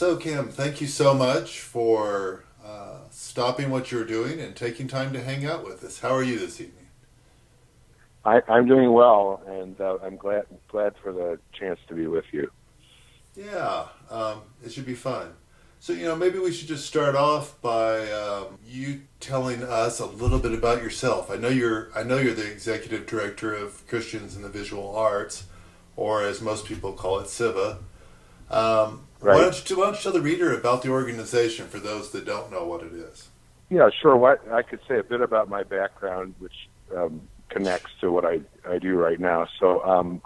So, Kim, thank you so much for stopping what you're doing and taking time to hang out with us. How are you this evening? I'm doing well, and I'm glad for the chance to be with you. Yeah, it should be fun. So, maybe we should just start off by you telling us a little bit about yourself. I know you're the executive director of Christians in the Visual Arts, or as most people call it, CIVA. Why Right? don't you tell the reader about the organization for those that don't know what it is? Yeah, sure. What I could say a bit about my background, which connects to what I do right now. So I'm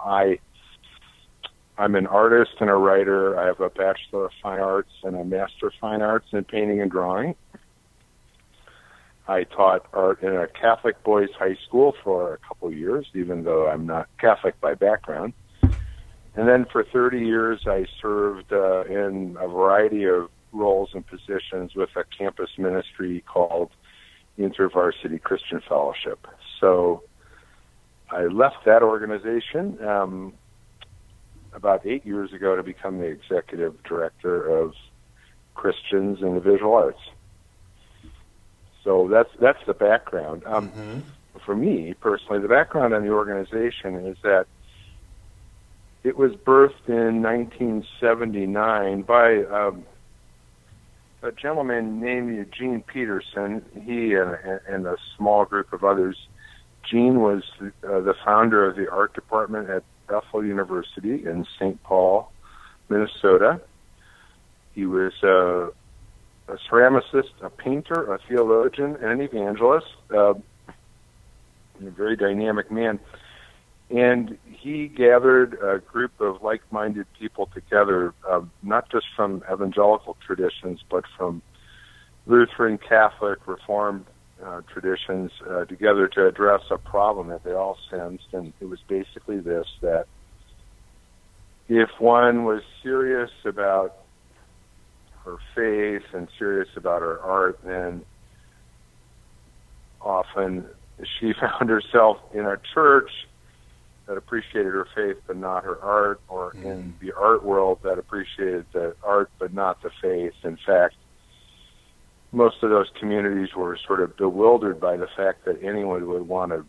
an artist and a writer. I have a Bachelor of Fine Arts and a Master of Fine Arts in painting and drawing. I taught art in a Catholic boys' high school for a couple of years, even though I'm not Catholic by background. And then for 30 years, I served in a variety of roles and positions with a campus ministry called InterVarsity Christian Fellowship. So I left that organization about 8 years ago to become the executive director of Christians in the Visual Arts. So that's the background. For me personally, the background on the organization is that it was birthed in 1979 by a gentleman named Eugene Peterson. He and a small group of others. Gene was the founder of the art department at Bethel University in St. Paul, Minnesota. He was a ceramicist, a painter, a theologian, and an evangelist. A very dynamic man. And he gathered a group of like-minded people together, not just from evangelical traditions, but from Lutheran, Catholic, Reformed traditions, together to address a problem that they all sensed. And it was basically this, that if one was serious about her faith and serious about her art, then often she found herself in a church that appreciated her faith but not her art, or in the art world that appreciated the art but not the faith. In fact, most of those communities were sort of bewildered by the fact that anyone would want to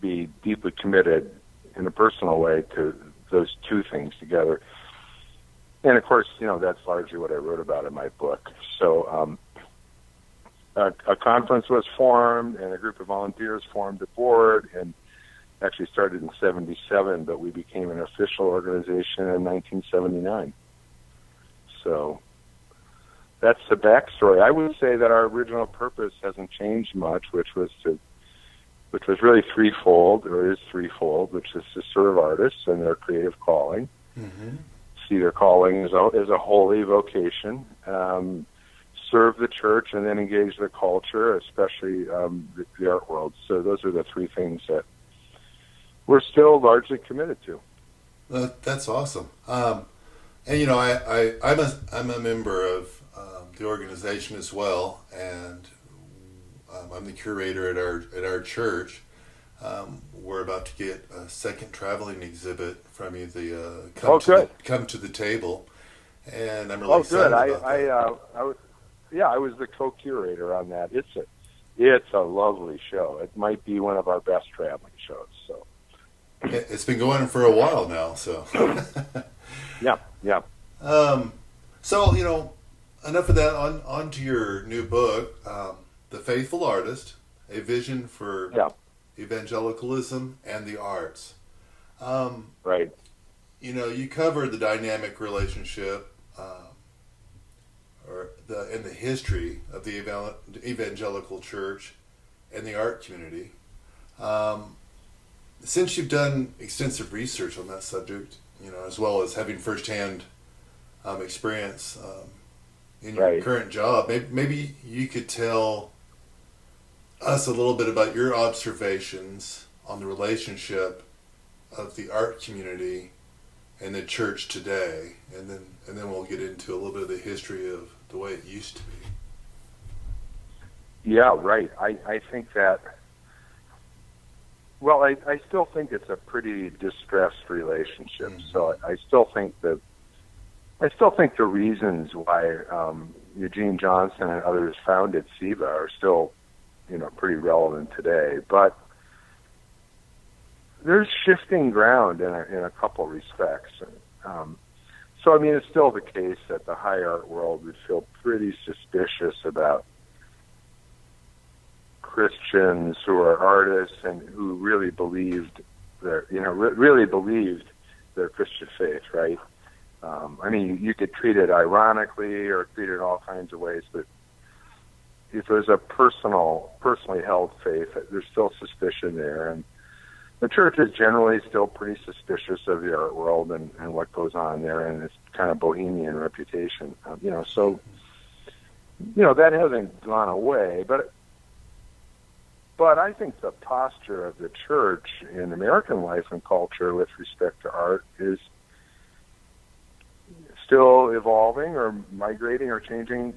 be deeply committed in a personal way to those two things together. And of course, that's largely what I wrote about in my book. So a conference was formed, and a group of volunteers formed a board, and actually started in 1977, but we became an official organization in 1979. So that's the backstory. I would say that our original purpose hasn't changed much, which was really threefold, or is threefold, which is to serve artists and their creative calling, see their calling as a holy vocation, serve the church, and then engage the culture, especially the art world. So those are the three things that we're still largely committed to. That's awesome. And I'm a member of the organization as well, and I'm the curator at our church. We're about to get a second traveling exhibit from you. The come to the table, and I'm really excited about that. I was the co-curator on that. It's a lovely show. It might be one of our best traveling shows. So. It's been going for a while now, so. Yeah. So, enough of that. On to your new book, The Faithful Artist, A Vision for Evangelicalism and the Arts. Right. You cover the dynamic relationship and the history of the evangelical church and the art community. Since you've done extensive research on that subject, as well as having firsthand experience in your current job, maybe you could tell us a little bit about your observations on the relationship of the art community and the church today, and then we'll get into a little bit of the history of the way it used to be. Yeah, right. I think that. Well, I still think it's a pretty distressed relationship. So I still think that I still think the reasons why Eugene Johnson and others founded CIVA are still, pretty relevant today. But there's shifting ground in a couple respects. So, I mean, it's still the case that the high art world would feel pretty suspicious about Christians who are artists and who really believed really believed their Christian faith, right? I mean, you could treat it ironically or treat it in all kinds of ways, but if there's a personally held faith, there's still suspicion there. And the church is generally still pretty suspicious of the art world and what goes on there, and its kind of bohemian reputation. So that hasn't gone away, but I think the posture of the church in American life and culture with respect to art is still evolving or migrating or changing,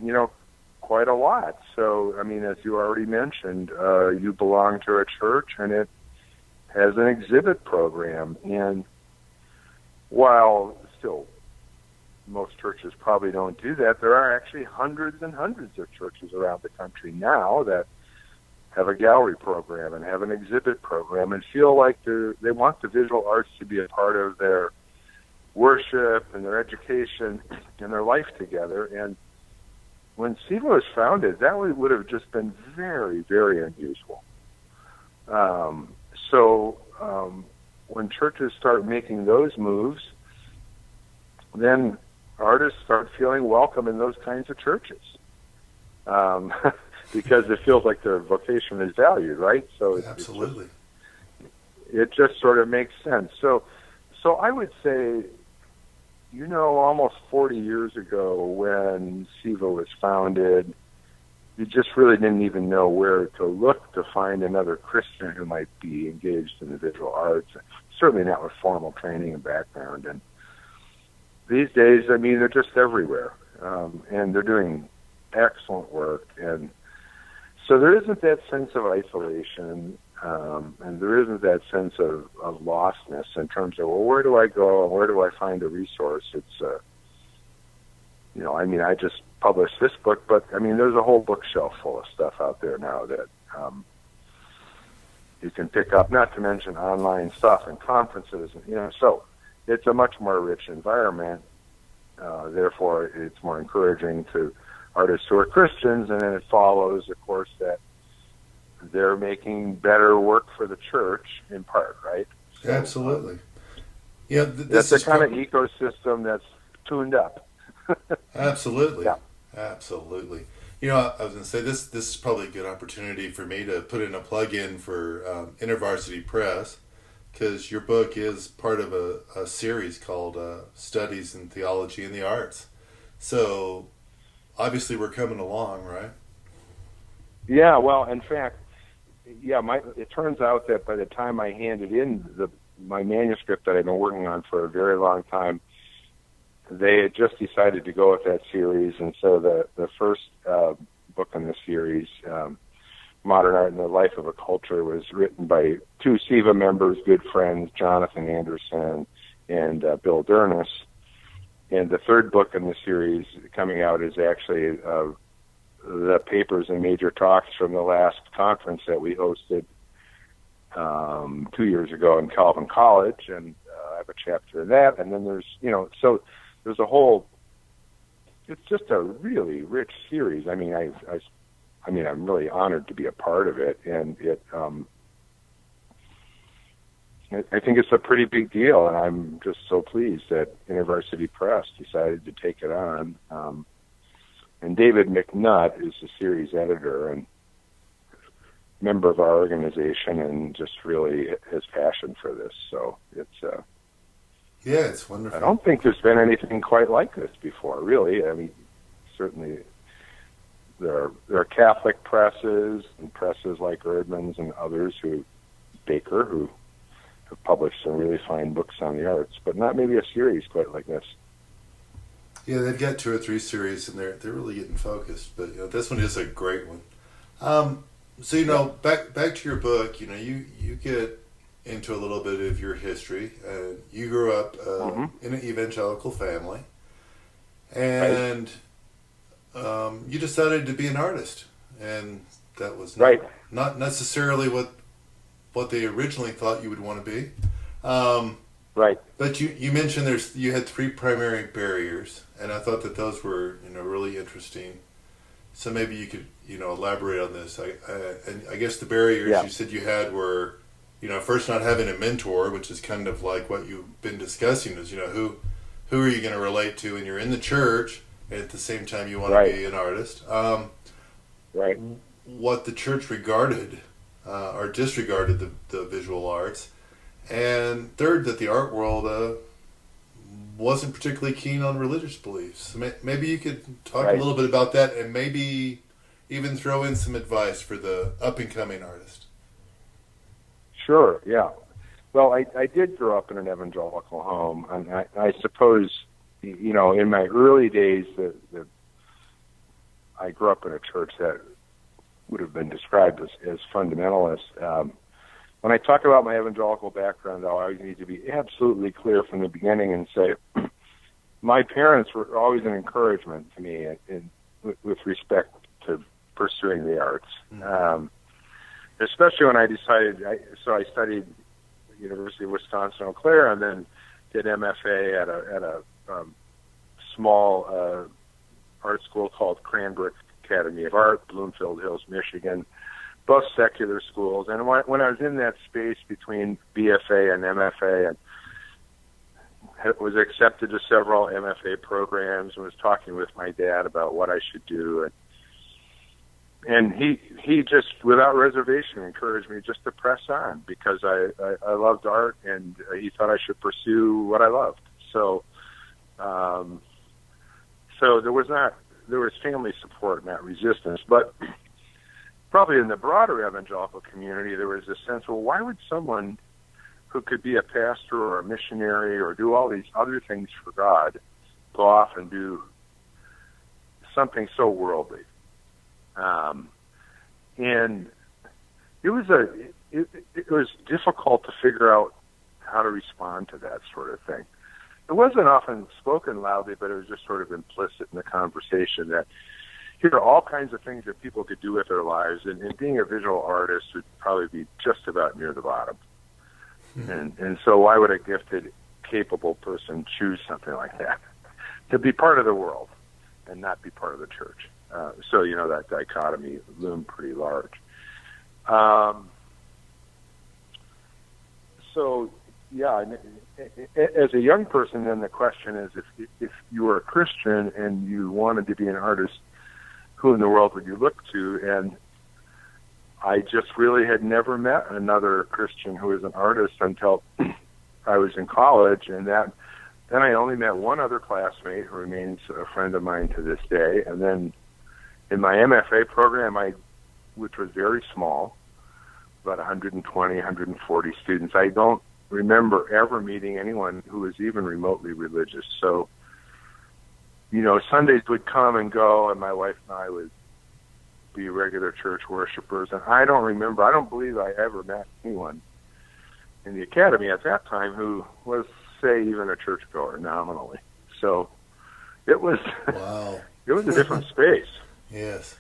quite a lot. So, I mean, as you already mentioned, you belong to a church and it has an exhibit program. And while still most churches probably don't do that, there are actually hundreds and hundreds of churches around the country now that have a gallery program and have an exhibit program and feel like they want the visual arts to be a part of their worship and their education and their life together. And when CIVA was founded, that would have just been very, very unusual. So when churches start making those moves, then artists start feeling welcome in those kinds of churches. Because it feels like their vocation is valued, right? So absolutely, it just sort of makes sense. So I would say, almost 40 years ago when CIVA was founded, you just really didn't even know where to look to find another Christian who might be engaged in the visual arts. Certainly not with formal training and background. And these days, I mean, they're just everywhere, and they're doing excellent work. And so there isn't that sense of isolation, and there isn't that sense of lostness in terms of, well, where do I go and where do I find a resource? It's, I mean, I just published this book, but, I mean, there's a whole bookshelf full of stuff out there now that you can pick up, not to mention online stuff and conferences, so it's a much more rich environment. Therefore, it's more encouraging to artists who are Christians, and then it follows, of course, that they're making better work for the church in part, right? So, absolutely. Yeah, that's the kind of ecosystem that's tuned up. Absolutely. Yeah. Absolutely. I was going to say this is probably a good opportunity for me to put in a plug-in for InterVarsity Press, because your book is part of a series called Studies in Theology and the Arts. So obviously we're coming along, right? Yeah, well, in fact, it turns out that by the time I handed in my manuscript that I've been working on for a very long time, they had just decided to go with that series. And so the first book in the series, Modern Art and the Life of a Culture, was written by two CIVA members, good friends, Jonathan Anderson and Bill Dernis. And the third book in the series coming out is actually the papers and major talks from the last conference that we hosted 2 years ago in Calvin College, and I have a chapter in that. And then there's, so there's a whole. It's just a really rich series. I mean, I'm really honored to be a part of it, and it. I think it's a pretty big deal, and I'm just so pleased that InterVarsity Press decided to take it on. And David McNutt is the series editor and member of our organization, and just really has passion for this. So it's it's wonderful. I don't think there's been anything quite like this before, really. I mean, certainly there are Catholic presses and presses like Erdman's and others Baker, who have published some really fine books on the arts, but not maybe a series quite like this. Yeah, they've got 2 or 3 series, and they're really getting focused. But this one is a great one. So back to your book. You get into a little bit of your history. You grew up in an evangelical family, and you decided to be an artist, and that was not necessarily what they originally thought you would want to be. But you mentioned you had three primary barriers, and I thought that those were really interesting. So maybe you could elaborate on this. And I guess the barriers you said you had were first not having a mentor, which is kind of like what you've been discussing. Is who are you going to relate to, and you're in the church, and at the same time you want to be an artist. What the church regarded or disregarded the visual arts. And third, that the art world wasn't particularly keen on religious beliefs. So maybe you could talk a little bit about that, and maybe even throw in some advice for the up-and-coming artist. Sure, yeah. Well, I did grow up in an evangelical home, and I suppose, in my early days, I grew up in a church that would have been described as fundamentalist. When I talk about my evangelical background, though, I need to be absolutely clear from the beginning and say my parents were always an encouragement to me with respect to pursuing the arts. Especially when I decided, I studied at the University of Wisconsin-Eau Claire and then did MFA at a small art school called Cranbrook Academy of Art, Bloomfield Hills, Michigan. Both secular schools, and when I was in that space between BFA and MFA, and was accepted to several MFA programs, and was talking with my dad about what I should do, and he just without reservation encouraged me just to press on because I loved art, and he thought I should pursue what I loved. So there was family support, not resistance, but probably in the broader evangelical community, there was a sense, well, why would someone who could be a pastor or a missionary or do all these other things for God go off and do something so worldly? And it was difficult to figure out how to respond to that sort of thing. It wasn't often spoken loudly, but it was just sort of implicit in the conversation that here are all kinds of things that people could do with their lives, and being a visual artist would probably be just about near the bottom. And so why would a gifted, capable person choose something like that? To be part of the world and not be part of the church. So, that dichotomy loomed pretty large. As a young person, then the question is, if you were a Christian and you wanted to be an artist, who in the world would you look to? And I just really had never met another Christian who was an artist until I was in college, and then I only met one other classmate who remains a friend of mine to this day. And then in my MFA program, which was very small, about 120, 140 students, I don't remember ever meeting anyone who was even remotely religious. So Sundays would come and go, and my wife and I would be regular church worshipers. And I don't believe I ever met anyone in the academy at that time who was, say, even a churchgoer nominally. So it was, it was a different space. Yes.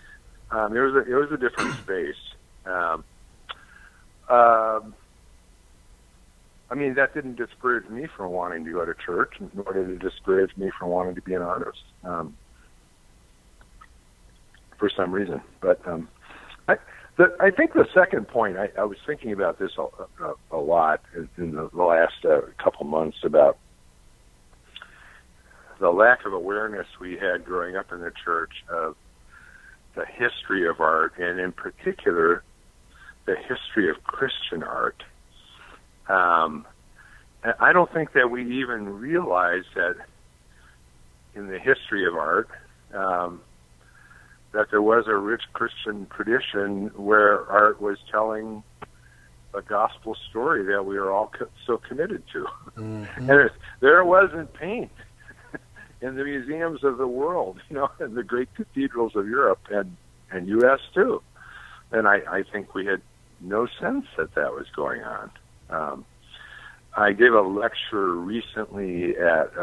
It was a different space. That didn't discourage me from wanting to go to church, nor did it discourage me from wanting to be an artist for some reason. But I think the second point, I was thinking about this a lot in the last couple months about the lack of awareness we had growing up in the church of the history of art, and in particular, the history of Christian art. I don't think that we even realize that in the history of art, that there was a rich Christian tradition where art was telling a gospel story that we are all so committed to. Mm-hmm. And there wasn't paint in the museums of the world, in the great cathedrals of Europe and U.S. too. And I think we had no sense that was going on. I gave a lecture recently at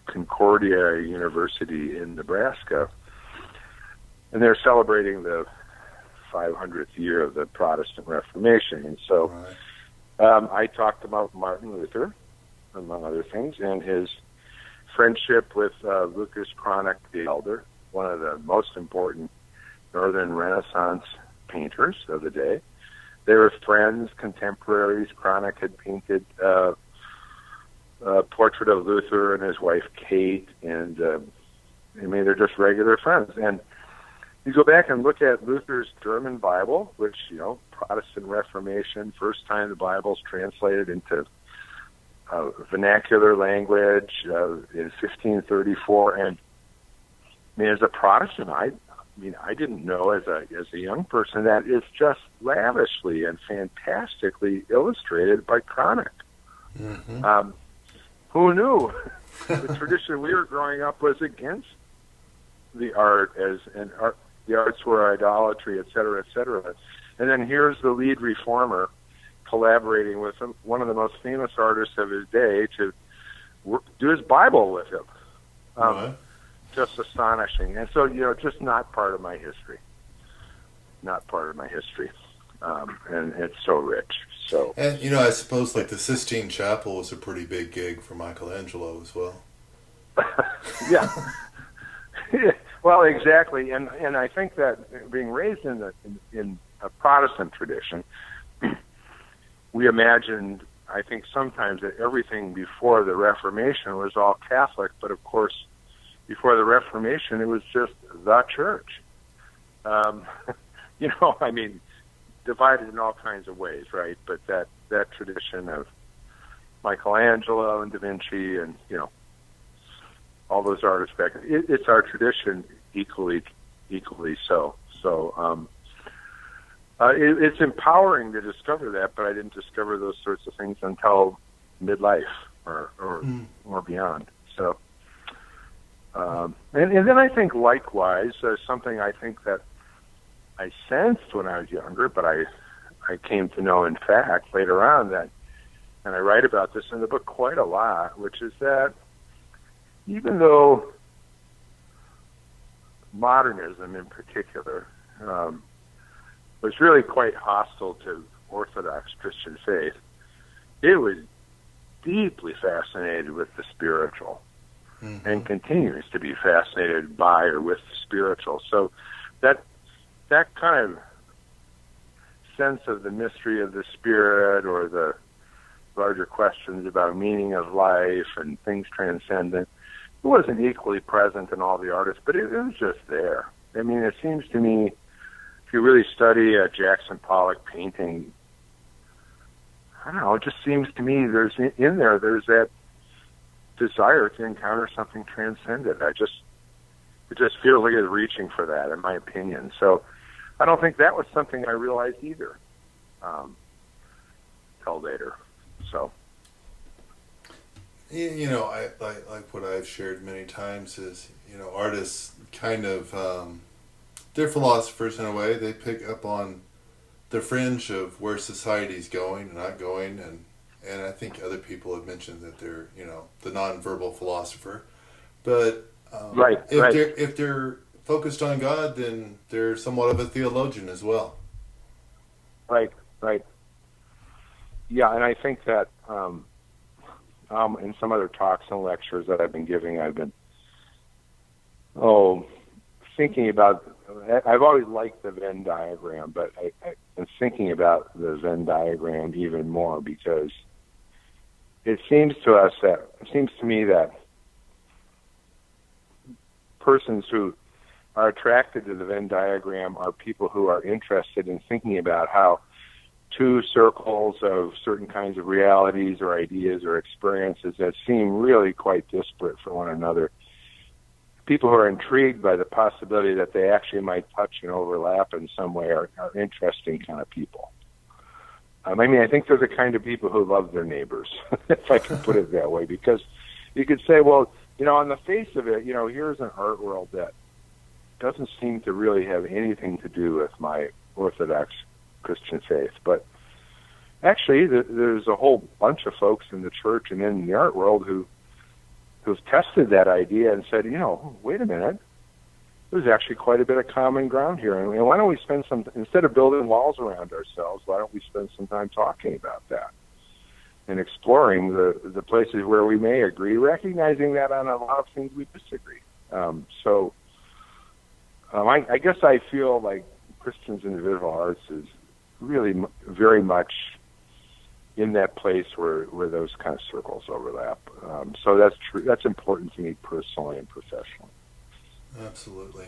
Concordia University in Nebraska, and they're celebrating the 500th year of the Protestant Reformation. And so I talked about Martin Luther, among other things, and his friendship with Lucas Cranach the Elder, one of the most important Northern Renaissance painters of the day. They were friends, contemporaries. Cranach had painted a portrait of Luther and his wife Kate, and they're just regular friends. And you go back and look at Luther's German Bible, which, Protestant Reformation, first time the Bible's translated into vernacular language in 1534. And as a Protestant, I didn't know as a young person that it's just lavishly and fantastically illustrated by Cranach. Mm-hmm. Who knew? The tradition we were growing up was against the art, the arts were idolatry, et cetera, et cetera. And then here's the lead reformer collaborating with one of the most famous artists of his day to do his Bible with him. Just astonishing. And so, just not part of my history. Not part of my history. And it's so rich. So, and, I suppose like the Sistine Chapel was a pretty big gig for Michelangelo as well. Yeah. Well, exactly. And I think that being raised in a Protestant tradition, we imagined, I think sometimes, that everything before the Reformation was all Catholic, but of course, before the Reformation, it was just the church. Divided in all kinds of ways, right? But that tradition of Michelangelo and Da Vinci and, all those artists back, it's our tradition equally so. So it's empowering to discover that, but I didn't discover those sorts of things until midlife or beyond. So, and then I think likewise, something I think that I sensed when I was younger, but I came to know in fact later on that, and I write about this in the book quite a lot, which is that even though modernism in particular was really quite hostile to Orthodox Christian faith, it was deeply fascinated with the spiritual, mm-hmm. and continues to be fascinated by or with the spiritual. So that kind of sense of the mystery of the spirit, or the larger questions about meaning of life and things transcendent, it wasn't equally present in all the artists, but it was just there. It seems to me, if you really study Jackson Pollock painting, I don't know, it just seems to me there's that desire to encounter something transcendent. It just feels like it's reaching for that, in my opinion. So I don't think that was something I realized either till later. So, I like what I've shared many times is, artists kind of, they're philosophers in a way. They pick up on the fringe of where society's going and not going, and I think other people have mentioned that they're, the nonverbal philosopher. But if they're focused on God, then they're somewhat of a theologian as well. Right. Yeah, and I think that in some other talks and lectures that I've been giving, I've been thinking about. I've always liked the Venn diagram, but I've been thinking about the Venn diagram even more, because it seems to me that persons who are attracted to the Venn diagram are people who are interested in thinking about how two circles of certain kinds of realities or ideas or experiences that seem really quite disparate from one another. People who are intrigued by the possibility that they actually might touch and overlap in some way are interesting kind of people. I think they're the kind of people who love their neighbors, if I can put it that way, because you could say, well, on the face of it, here's an art world that doesn't seem to really have anything to do with my Orthodox Christian faith. But actually, there's a whole bunch of folks in the church and in the art world who who've tested that idea and said, wait a minute, there's actually quite a bit of common ground here. And why don't we spend instead of building walls around ourselves, why don't we spend some time talking about that and exploring the places where we may agree, recognizing that on a lot of things we disagree. I guess I feel like Christians in the visual arts is really very much in that place where those kind of circles overlap. So that's true. That's important to me personally and professionally. Absolutely.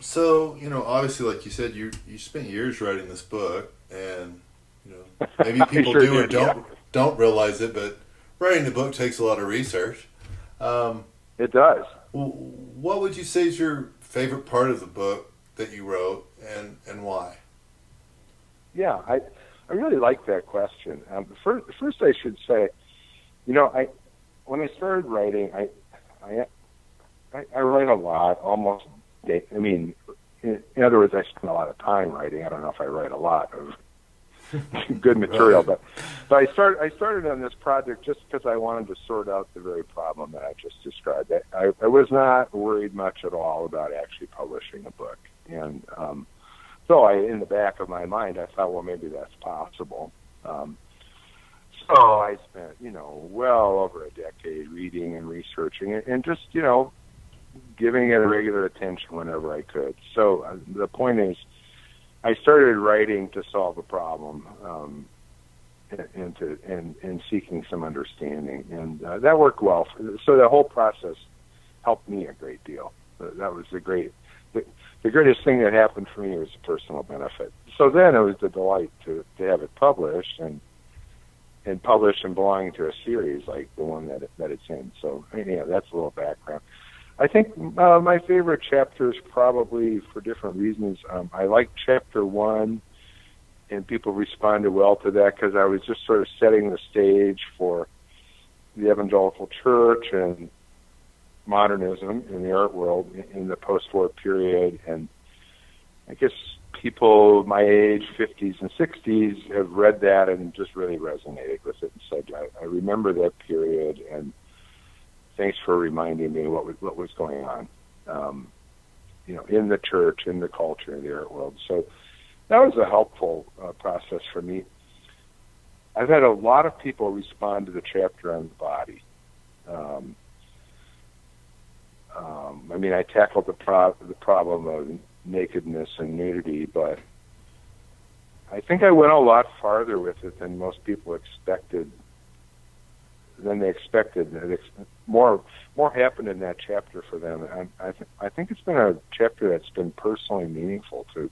So, obviously, like you said, you spent years writing this book, and, maybe people sure do or did, don't realize it, but writing the book takes a lot of research. It does. What would you say is your favorite part of the book that you wrote, and why? Yeah, I really like that question. First, I should say, when I started writing, I write a lot, almost. In other words, I spend a lot of time writing. I don't know if I write a lot of good material, but I started on this project just because I wanted to sort out the very problem that I just described. I was not worried much at all about actually publishing a book, and so in the back of my mind, I thought, well, maybe that's possible. So I spent, well over a decade reading and researching it, and just, giving it a regular attention whenever I could. So the point is, I started writing to solve a problem, and seeking some understanding, and that worked well. So the whole process helped me a great deal. That was the greatest thing that happened for me was a personal benefit. So then it was the delight to have it published and published and belonging to a series like the one that it's in. So that's a little background. I think my favorite chapters, probably for different reasons. I like chapter 1, and people responded well to that because I was just sort of setting the stage for the evangelical church and modernism in the art world in the post-war period. And I guess people my age, 50s and 60s, have read that and just really resonated with it and said, I remember that period, and thanks for reminding me what was going on, in the church, in the culture, in the art world. So that was a helpful process for me. I've had a lot of people respond to the chapter on the body. I tackled the problem of nakedness and nudity, but I think I went a lot farther with it than most people expected. More happened in that chapter for them. I think it's been a chapter that's been personally meaningful to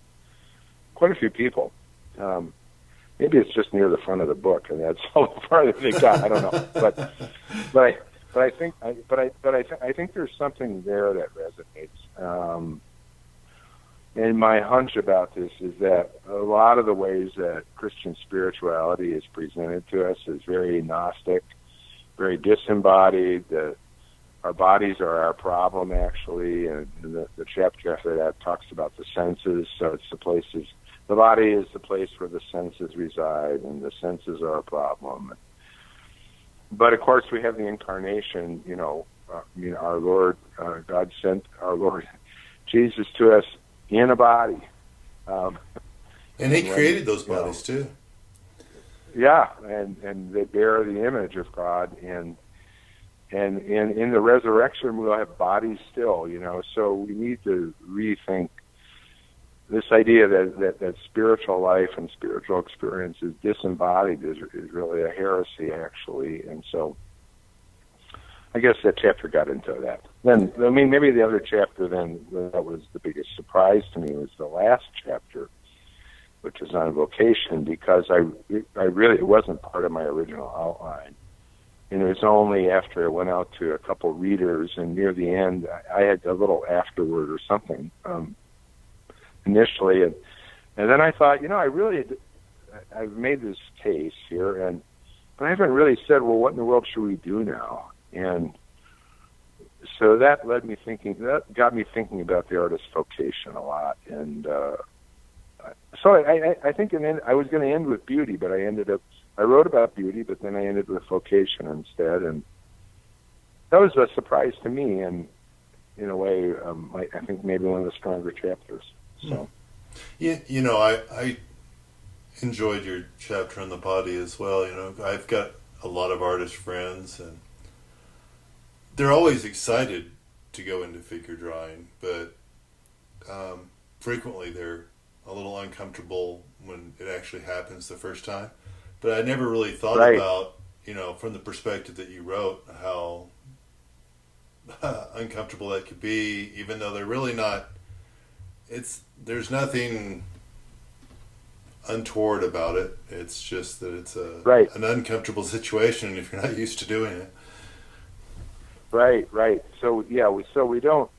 quite a few people. Maybe it's just near the front of the book, and that's how far they got. I don't know, but I think there's something there that resonates. And my hunch about this is that a lot of the ways that Christian spirituality is presented to us is very Gnostic, very disembodied. Our bodies are our problem, actually, and the chapter after that talks about the senses. So it's the body is the place where the senses reside, and the senses are a problem. But of course, we have the incarnation. Our Lord, God sent our Lord Jesus to us in a body, and He created those bodies too. Yeah, and they bear the image of God, and in the resurrection we'll have bodies still, So we need to rethink this idea that spiritual life and spiritual experience is disembodied is really a heresy, actually. And so I guess that chapter got into that. Then, maybe the other chapter then that was the biggest surprise to me was the last chapter, which is on vocation, because I really, it wasn't part of my original outline. And it was only after I went out to a couple readers, and near the end, I had a little afterword or something initially. And then I thought, I've made this case here, but I haven't really said, well, what in the world should we do now? And so that got me thinking about the artist's vocation a lot. And so I think I was going to end with beauty, but I wrote about beauty, but then I ended with vocation instead. And that was a surprise to me, and in a way, I think maybe one of the stronger chapters. So, yeah, you know, I enjoyed your chapter on the body as well. You know, I've got a lot of artist friends, and they're always excited to go into figure drawing, but frequently they're a little uncomfortable when it actually happens the first time. But I never really thought about, you know, from the perspective that you wrote, how uncomfortable that could be, even though they're really not. There's nothing untoward about it. It's just that it's an uncomfortable situation if you're not used to doing it. Right. So we don't.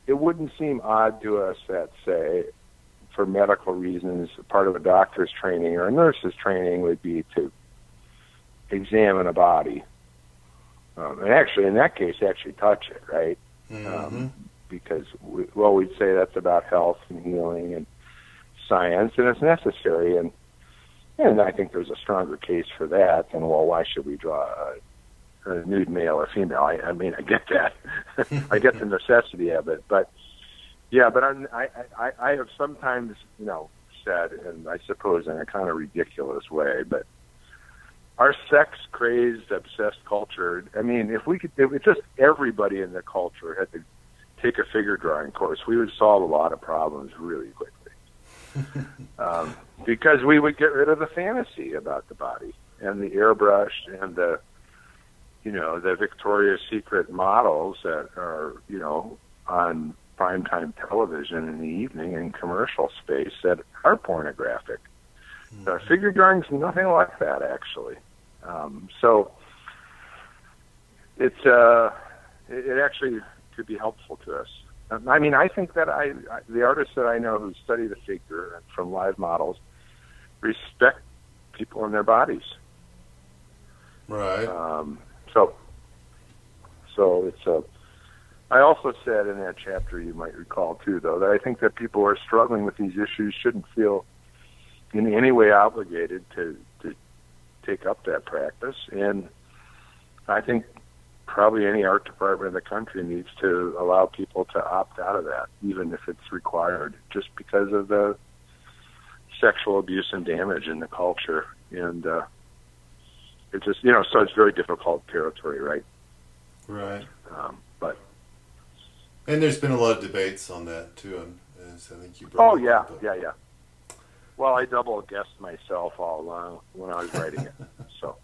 It wouldn't seem odd to us that, say, for medical reasons, part of a doctor's training or a nurse's training would be to examine a body, and actually, in that case, actually touch it, right? Mm-hmm. Because we'd say that's about health and healing and science, and it's necessary, and I think there's a stronger case for that than, well, why should we draw a nude male or female? I mean, I get that. I get the necessity of it, but I have sometimes, you know, said, and I suppose in a kind of ridiculous way, but our sex-crazed, obsessed culture, I mean, if just everybody in the culture had to take a figure drawing course, we would solve a lot of problems really quickly. Because we would get rid of the fantasy about the body and the airbrushed and the Victoria's Secret models that are, you know, on primetime television in the evening in commercial space that are pornographic. Figure drawing's nothing like that, actually. So it actually could be helpful to us. I mean, I think that the artists that I know who study the figure from live models respect people and their bodies. Right. So it's I also said in that chapter, you might recall too, though, that I think that people who are struggling with these issues shouldn't feel in any way obligated to take up that practice. And I think probably any art department in the country needs to allow people to opt out of that, even if it's required, just because of the sexual abuse and damage in the culture. And it's just, you know, so it's very difficult territory, right? Right. But there's been a lot of debates on that too, and I think you brought it up. Yeah. Well, I double guessed myself all along when I was writing it. So.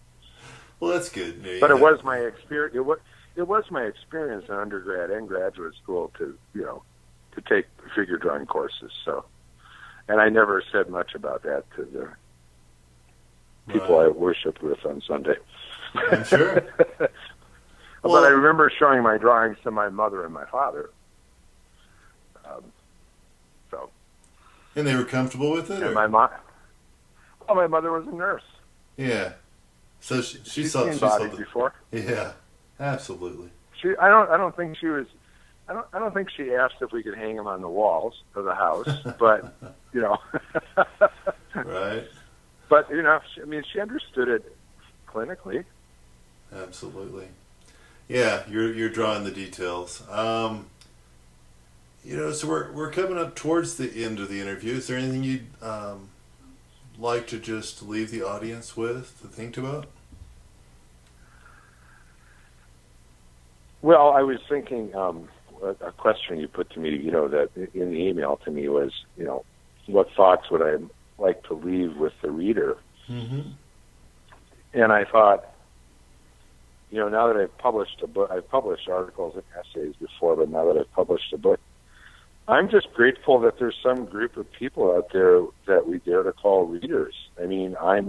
Well, that's good. Yeah, but it was my experience. It was my experience in undergrad and graduate school to take figure drawing courses. So, and I never said much about that to the people I worshiped with on Sunday. I'm sure. But I remember showing my drawings to my mother and my father. And they were comfortable with it? And my mother was a nurse. Yeah. So she saw bodies before. Yeah, absolutely. I don't think she asked if we could hang them on the walls of the house, but you know. Right. But you know, she understood it clinically. Absolutely. Yeah, you're drawing the details. You know, so we're coming up towards the end of the interview. Is there anything you'd like to just leave the audience with to think about? Well, I was thinking a question you put to me, you know, that in the email to me was, you know, what thoughts would I like to leave with the reader? Mm-hmm. And I thought, you know, now that I've published a book, I've published articles and essays before, but now that I've published a book, I'm just grateful that there's some group of people out there that we dare to call readers. I mean, I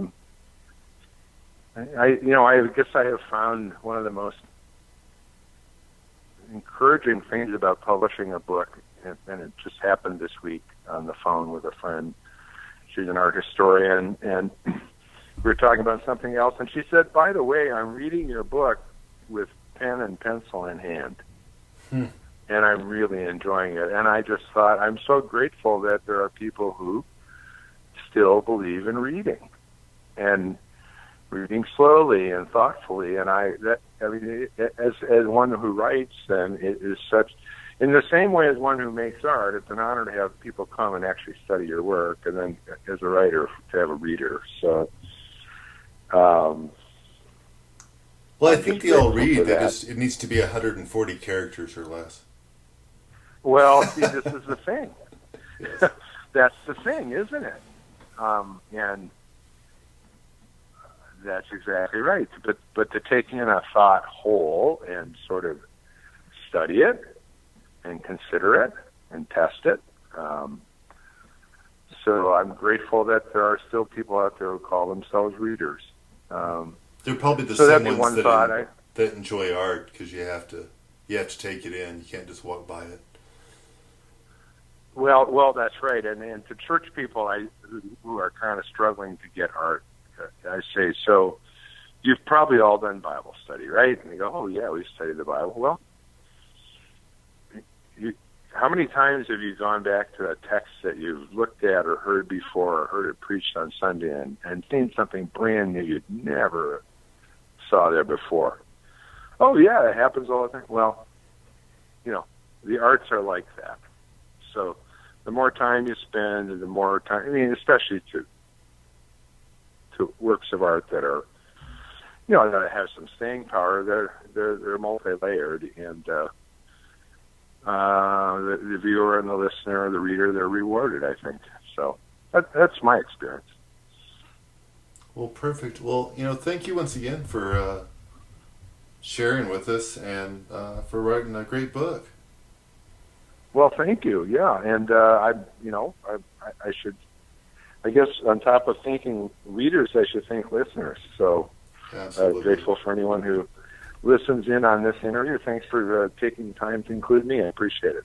guess I have found one of the most encouraging things about publishing a book, and it just happened this week on the phone with a friend. She's an art historian, and we were talking about something else, and she said, by the way, I'm reading your book with pen and pencil in hand. And I'm really enjoying it. And I just thought, I'm so grateful that there are people who still believe in reading. And reading slowly and thoughtfully. And as one who writes, then it is such, in the same way as one who makes art, it's an honor to have people come and actually study your work, and then as a writer to have a reader. So, well, I think they all read. It needs to be 140 characters or less. Well, see, this is the thing. That's the thing, isn't it? And that's exactly right. But to take in a thought whole and sort of study it and consider it and test it. So I'm grateful that there are still people out there who call themselves readers. They're probably the same ones that enjoy art, because you have to take it in. You can't just walk by it. Well, that's right. And to church people who are kind of struggling to get art, I say, so you've probably all done Bible study, right? And they go, oh, yeah, we studied the Bible. Well, how many times have you gone back to a text that you've looked at or heard before or heard it preached on Sunday and seen something brand new you'd never saw there before? Oh, yeah, it happens all the time. Well, the arts are like that. So the more time you spend, the more time, especially to works of art that are, that have some staying power, they're multi-layered, and the viewer and the listener, the reader, they're rewarded, I think. So that's my experience. Well, perfect. Well, thank you once again for sharing with us and for writing a great book. Well, thank you. Yeah, and I should, I guess, on top of thanking readers, I should thank listeners. So, grateful for anyone who listens in on this interview. Thanks for taking time to include me. I appreciate it.